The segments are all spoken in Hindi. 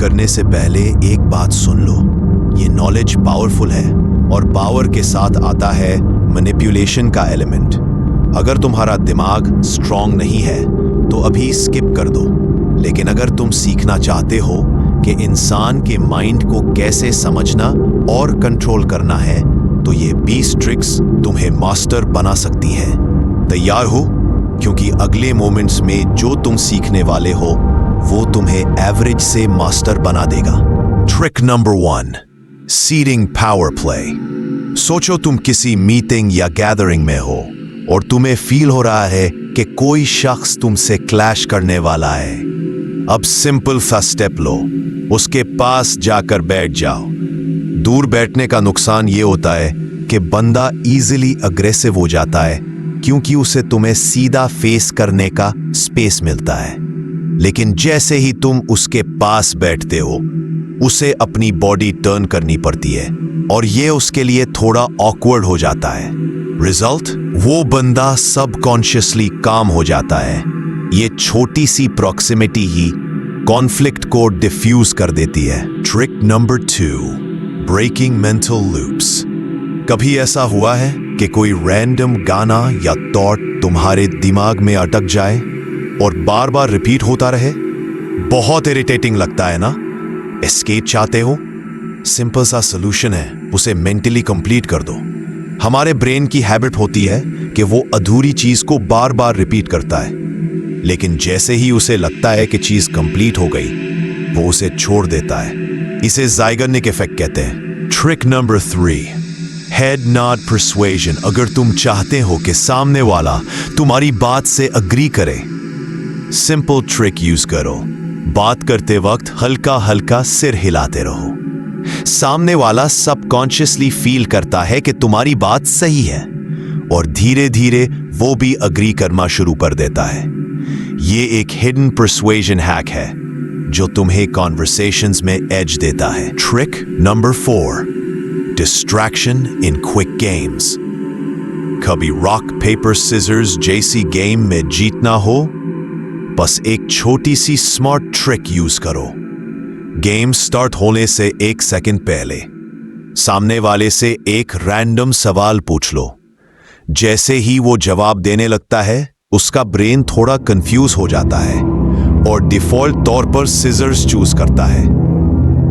करने से पहले एक बात सुन लो, ये नॉलेज पावरफुल है और पावर के साथ आता है मैनिपुलेशन का एलिमेंट। अगर तुम्हारा दिमाग स्ट्रांग नहीं है तो अभी स्किप कर दो, लेकिन अगर तुम सीखना चाहते हो कि इंसान के माइंड को कैसे समझना और कंट्रोल करना है, तो ये 20 ट्रिक्स तुम्हें मास्टर बना सकती हैं। तैयार हो? क्योंकि अगले मोमेंट्स में जो तुम सीखने वाले हो वो तुम्हें एवरेज से मास्टर बना देगा। Trick number 1, seeding power play. सोचो तुम किसी मीटिंग या गैदरिंग में हो और तुम्हें फील हो रहा है कि कोई शख्स तुमसे क्लैश करने वाला है। अब सिंपल सा स्टेप लो, उसके पास जाकर बैठ जाओ। दूर बैठने का नुकसान ये होता है कि बंदा इजीली अग्रेसिव हो जाता है, क्योंकि उसे तुम्हें सीधा फेस करने का स्पेस मिलता है। लेकिन जैसे ही तुम उसके पास बैठते हो, उसे अपनी बॉडी टर्न करनी पड़ती है और ये उसके लिए थोड़ा ऑकवर्ड हो जाता है। रिजल्ट, वो बंदा सबकॉन्शियसली काम हो जाता है। ये छोटी सी प्रॉक्सिमिटी ही कॉन्फ्लिक्ट को डिफ्यूज कर देती है। Trick number 2, breaking mental loops. कभी ऐसा हुआ है कि कोई रैंडम गाना या थॉट तुम्हारे दिमाग में अटक जाए और बार बार रिपीट होता रहे? बहुत इरिटेटिंग लगता है ना? एस्केप चाहते हो? सिंपल सा सॉल्यूशन है, उसे मेंटली कंप्लीट कर दो। हमारे ब्रेन की हैबिट होती है कि वो अधूरी चीज को बार बार रिपीट करता है, लेकिन जैसे ही उसे लगता है कि चीज कंप्लीट हो गई, वो उसे छोड़ देता है। इसे ज़ाइगर्निक इफेक्ट कहते हैं। Trick number 3, head nod persuasion. अगर तुम चाहते हो कि सामने वाला तुम्हारी बात से अग्री करे, सिंपल ट्रिक यूज करो। बात करते वक्त हल्का हल्का सिर हिलाते रहो। सामने वाला सबकॉन्शियसली फील करता है कि तुम्हारी बात सही है और धीरे धीरे वो भी अग्री करना शुरू कर देता है। ये एक हिडन परसुएशन हैक है जो तुम्हें कॉन्वर्सेशंस में एज देता है। Trick number 4, distraction in quick games. कभी रॉक पेपर सिजर्स जैसी गेम में जीतना हो, बस एक छोटी सी स्मार्ट ट्रिक यूज करो। गेम स्टार्ट होने से 1 सेकंड पहले सामने वाले से एक रैंडम सवाल पूछ लो। जैसे ही वो जवाब देने लगता है, उसका ब्रेन थोड़ा कंफ्यूज हो जाता है और डिफॉल्ट तौर पर सिजर्स चूज करता है,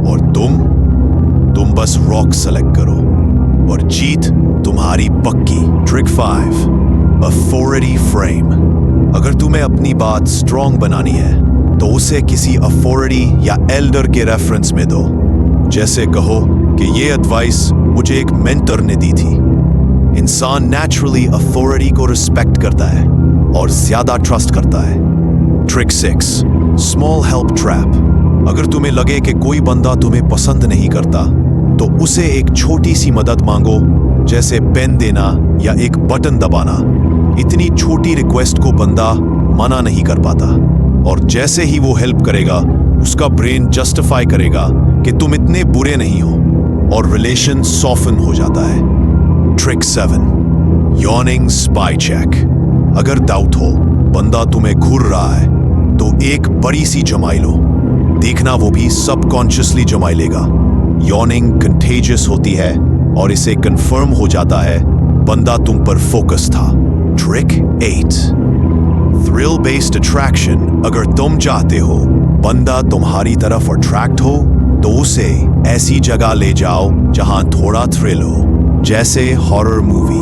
और तुम बस रॉक सेलेक्ट करो और जीत तुम्हारी पक्की। Trick 5, authority frame. अगर तुम्हें अपनी बात स्ट्रॉन्ग बनानी है तो उसे किसी अथॉरिटी या एल्डर के रेफरेंस में दो। जैसे कहो कि ये एडवाइस मुझे एक मेंटर ने दी थी। इंसान नेचुरली अथॉरिटी को रिस्पेक्ट करता है और ज्यादा ट्रस्ट करता है। Trick 6, small help trap. अगर तुम्हें लगे कि कोई बंदा तुम्हें पसंद नहीं करता, तो उसे एक छोटी सी मदद मांगो, जैसे पेन देना या एक बटन दबाना। इतनी छोटी रिक्वेस्ट को बंदा मना नहीं कर पाता, और जैसे ही वो हेल्प करेगा, उसका ब्रेन जस्टिफाई करेगा कि तुम इतने बुरे नहीं हो, और रिलेशन सॉफन हो जाता है। Trick 7, yawning spy check. अगर डाउट हो बंदा तुम्हें घूर रहा है, तो एक बड़ी सी जमाई लो। देखना वो भी सबकॉन्शियसली जमाई लेगा। यॉर्निंग कंटेजियस होती है और इसे कंफर्म हो जाता है बंदा तुम पर फोकस था। Trick 8, thrill based attraction. अगर तुम चाहते हो बंदा तुम्हारी तरफ अट्रैक्ट हो, तो उसे ऐसी जगह ले जाओ जहां थोड़ा थ्रिल हो, जैसे हॉरर मूवी,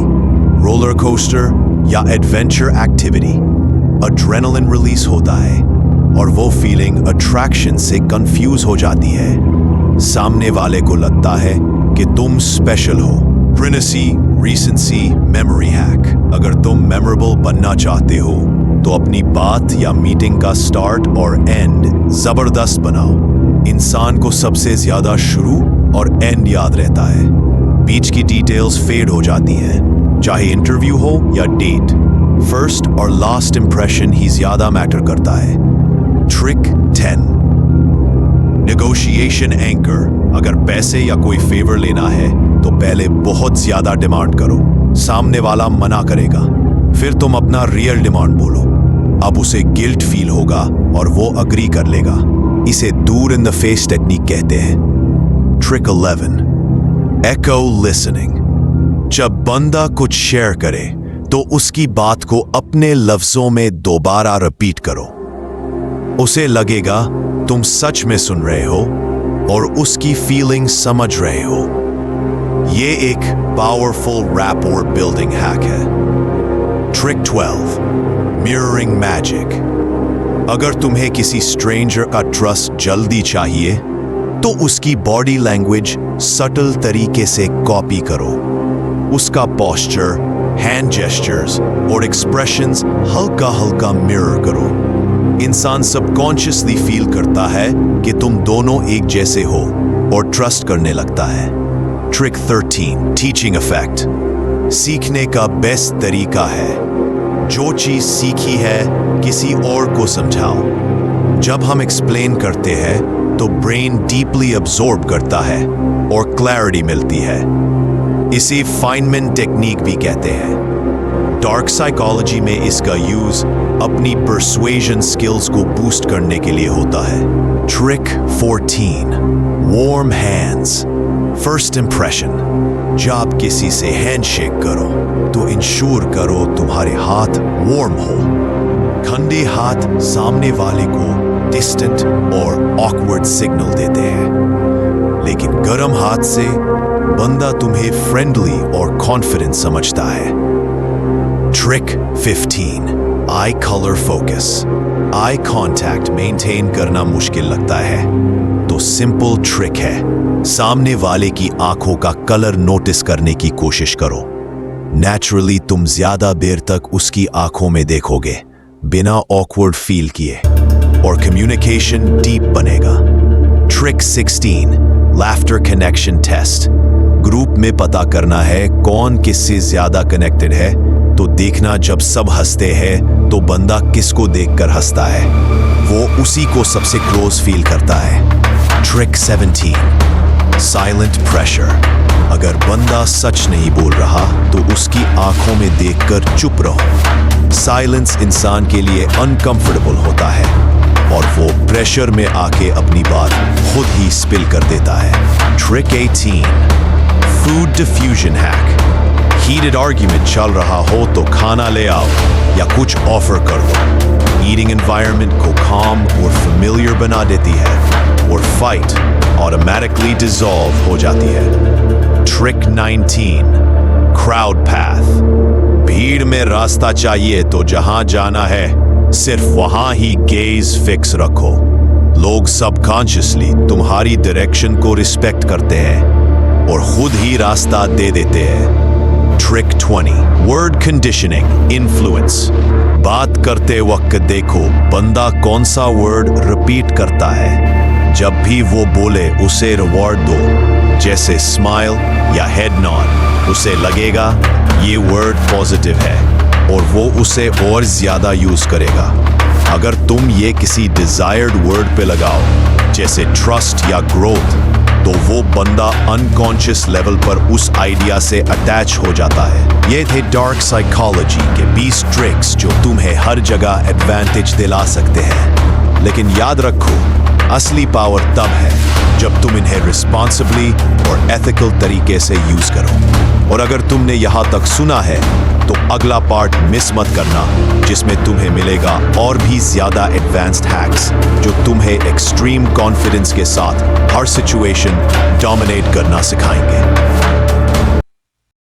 रोलर कोस्टर या एडवेंचर एक्टिविटी। एड्रेनलिन रिलीज होता है और वो फीलिंग अट्रैक्शन से कंफ्यूज हो जाती है। सामने वाले को लगता है कि तुम स्पेशल हो। प्रिनेसी, रीसेंसी, मेमोरी हैक। अगर तुम मेमोरेबल बनना चाहते हो, तो अपनी बात या मीटिंग का स्टार्ट और एंड जबरदस्त बनाओ। इंसान को सबसे ज्यादा शुरू और एंड याद रहता है, बीच की डिटेल्स फेड हो जाती हैं। चाहे इंटरव्यू हो या डेट, फर्स्ट और लास्ट इंप्रेशन ही ज्यादा मैटर करता है। Trick 10, negotiation anchor. अगर पैसे या कोई फेवर लेना है, तो पहले बहुत ज्यादा डिमांड करो। सामने वाला मना करेगा, फिर तुम अपना रियल डिमांड बोलो। अब उसे गिल्ट फील होगा और वो अग्री कर लेगा। इसे दूर इन द फेस टेक्निक कहते हैं। ट्रिक 11, एको लिसनिंग। जब बंदा कुछ शेयर करे तो उसकी बात को अपने लफ्जों में दोबारा रिपीट करो। उसे लगेगा तुम सच में सुन रहे हो और उसकी फीलिंग समझ रहे हो। ये एक पावरफुल रैपोर्ट बिल्डिंग हैक है। Trick 12, mirroring magic. अगर तुम्हें किसी स्ट्रेंजर का ट्रस्ट जल्दी चाहिए तो उसकी बॉडी लैंग्वेज सटल तरीके से कॉपी करो। उसका पोस्चर, हैंड जेस्चर्स और एक्सप्रेशंस हल्का हल्का मिरर करो। इंसान सबकॉन्शियसली फील करता है कि तुम दोनों एक जैसे हो और ट्रस्ट करने लगता है। Trick 13, teaching effect. सीखने का बेस्ट तरीका है जो चीज सीखी है किसी और को समझाओ। जब हम एक्सप्लेन करते हैं तो ब्रेन डीपली अब्सॉर्ब करता है और क्लैरिटी मिलती है। इसे फाइनमेंट टेक्निक भी कहते हैं। डार्क साइकोलॉजी में इसका यूज अपनी परसुएजन स्किल्स को बूस्ट करने के लिए होता है। Trick 14, warm hands. First impression. जब किसी से हैंडशेक करो तो इंश्योर करो तुम्हारे हाथ वार्म हो। ठंडे हाथ सामने वाले को डिस्टेंट और ऑकवर्ड सिग्नल देते हैं, लेकिन गर्म हाथ से बंदा तुम्हें फ्रेंडली और कॉन्फिडेंट समझता है। ट्रिक 15, आई colour focus. Eye contact maintain करना मुश्किल लगता है तो सिंपल ट्रिक है, सामने वाले की आंखों का कलर नोटिस करने की कोशिश करो। नेचुरली तुम ज्यादा देर तक उसकी आंखों में देखोगे बिना ऑकवर्ड फील किए और कम्युनिकेशन डीप बनेगा। Trick 16, laughter connection test. Group में पता करना है कौन किससे ज्यादा कनेक्टेड है तो देखना जब सब हंसते हैं तो बंदा किसको देखकर हंसता है, वो उसी को सबसे क्लोज फील करता है। Trick 17, silent pressure. अगर बंदा सच नहीं बोल रहा तो उसकी आंखों में देखकर चुप रहो। साइलेंस इंसान के लिए अनकंफर्टेबल होता है और वो प्रेशर में आके अपनी बात खुद ही स्पिल कर देता है। Trick 18, food diffusion hack. Heated argument चल रहा हो तो खाना ले आओ या कुछ ऑफर कर दो। ईटिंग एनवायरनमेंट को काम और फेमिलियर बना देती है और फाइट ऑटोमेटिकली डिसॉल्व हो जाती है। Trick 19, crowd path. भीड़ में रास्ता चाहिए तो जहां जाना है सिर्फ वहां ही गेज फिक्स रखो। लोग सबकॉन्शियसली तुम्हारी डायरेक्शन को रिस्पेक्ट करते हैं और खुद ही रास्ता दे देते हैं। Trick 20, word conditioning influence. बात करते वक्त देखो बंदा कौन सा वर्ड रिपीट करता है। जब भी वो बोले उसे रिवॉर्ड दो, जैसे स्माइल या हेड नॉड। उसे लगेगा ये वर्ड पॉजिटिव है और वो उसे और ज्यादा यूज करेगा। अगर तुम ये किसी डिजायर्ड वर्ड पे लगाओ जैसे ट्रस्ट या ग्रोथ तो वो बंदा अनकॉन्शियस लेवल पर उस आइडिया से अटैच हो जाता है। ये थे डार्क साइकोलॉजी के 20 ट्रिक्स जो तुम्हें हर जगह एडवांटेज दिला सकते हैं, लेकिन याद रखो असली पावर तब है जब तुम इन्हें रिस्पॉन्सिबली और एथिकल तरीके से यूज करो। और अगर तुमने यहाँ तक सुना है तो अगला पार्ट मिस मत करना, जिसमें तुम्हें मिलेगा और भी ज्यादा एडवांस्ड हैक्स जो तुम्हें एक्सट्रीम कॉन्फिडेंस के साथ हर सिचुएशन डोमिनेट करना सिखाएंगे।